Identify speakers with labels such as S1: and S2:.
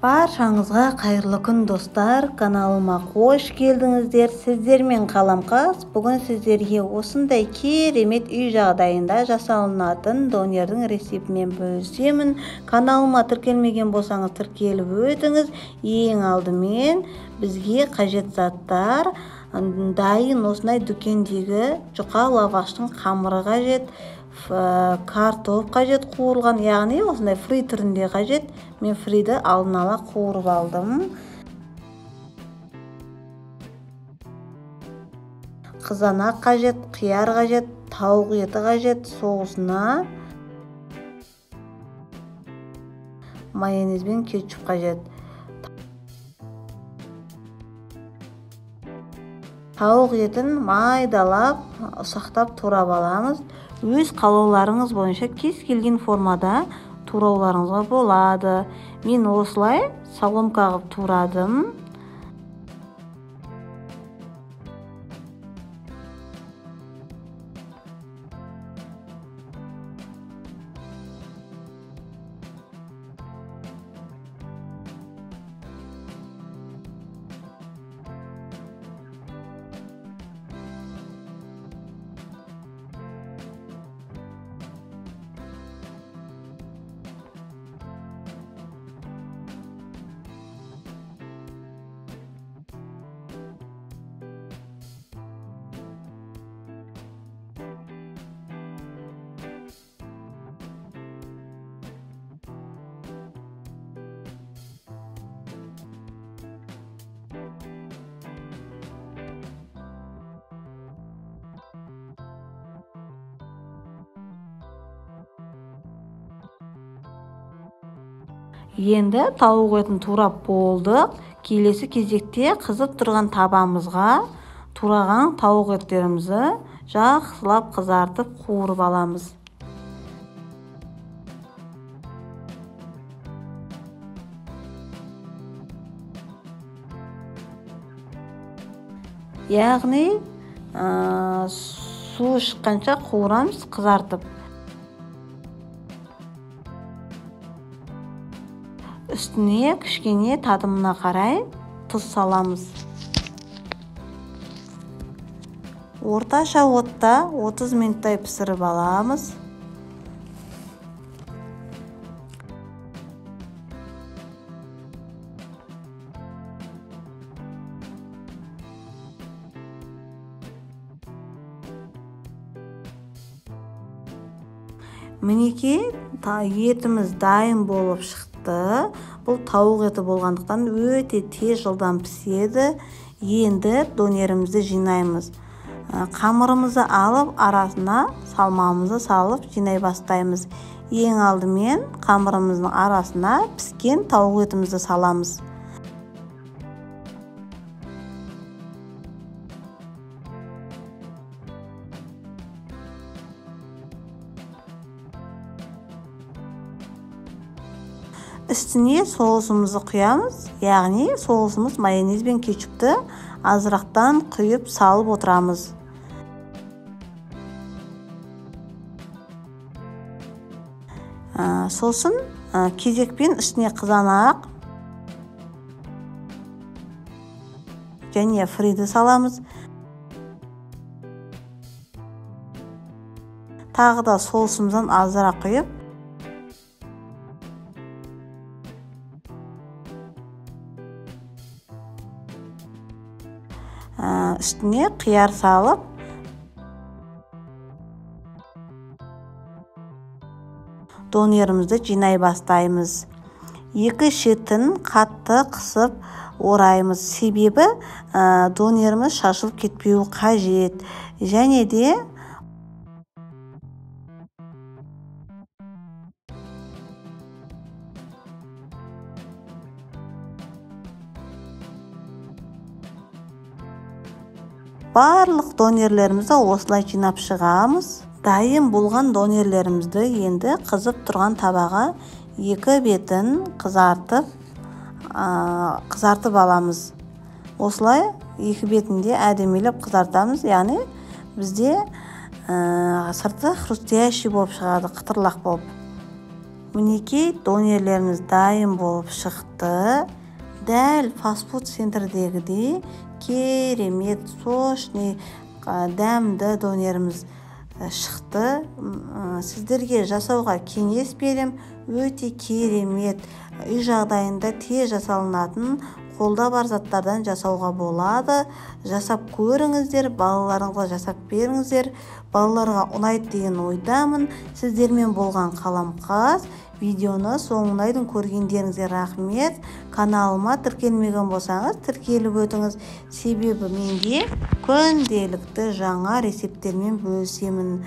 S1: Баршаңызға қайырлы күн достар, каналыма қош келдіңіздер. Сіздермен Қаламқас. Бүгін сіздерге осындай керемет үй жағдайында жасалынатын донердің рецептімен бөлісемін. Каналыма тіркелмеген болсаңыз тіркеліп өтіңіз. Ең алдымен бізге қажет заттар: дайын осындай дүкендегі жұқа лаваштың қамыры қажет, картоп қажет қуырылған, яғни осындай фри түрінде қажет. Мен фриді алдын ала қуырып алдым. Қызанақ қажет, қияр қажет, тауық еті қажет, соусына майонез бен кетчуп қажет. Тауық етін майдалап, ұсақтап турап аламыз. Өз қалауларыңыз бойынша кез келген формада турауларыңызға болады. Мен осылай соломка қылып турадым. Енді тауық етін турап болдық. Келесі кезекте қызып тұрған табамызға тураған тауық еттерімізді жақсылап қызартып қуырып аламыз. Яғни су шыққанша қуырамыз, қызартып. Үстіне кішкене татымына қарай тұз саламыз. Орташа отта 30 минуттай пісіріп аламыз. Мінекей, етіміз дайын болып шықты. Бұл тауық еті болғандықтан өте тез жылдам піседі. Енді донерімізді жинаймыз. Қамырымызды алып, арасына салмамызды салып жинай бастаймыз. Ең алдымен қамырымыздың арасына піскен тауық етімізді саламыз. Үстіне соусымызды құямыз, яғни соусымыз майонез бен кетчупты азырақтан құйып салып отырамыз. Сосын кезекпен үстіне қызанақ және фриді саламыз. Тағы да соусымыздан азырақ құйып, үстіне қияр салып, донерімізді жинай бастаймыз. Екі шетін қатты қысып ораймыз. Себебі донеріміз шашылып кетпеуі қажет. Және де барлық донерлерімізді осылай жинап шығамыз. Дайын болған донерлерімізді енді қызып тұрған табаға екі бетін қызартып аламыз. Осылай екі бетінде әдемелеп қызартамыз. Яғни бізде сырты хрустящий болып шығады, қытырлақ болып. Мінекей донерлерimiz дайын болып шықты. Дәл фастфуд центрдегідей керемет, сочный, дәмді донерimiz шықты. Сіздерге жасауға кеңес берем. Өте керемет, үй жағдайында тез жасалынатын, қолда бар заттардан жасауға болады. Жасап көріңіздер, балаларыңызға жасап беріңіздер. Балаларға ұнайды деген ойдамын. Сіздермен болған Қаламқас. Видеоны соңына дейін көргендеріңізге рахмет. Каналыма тіркелмеген болсаңыз, тіркеліп өтіңіз. Себебі менде күнделікті жаңа рецепттермен бөлісемін.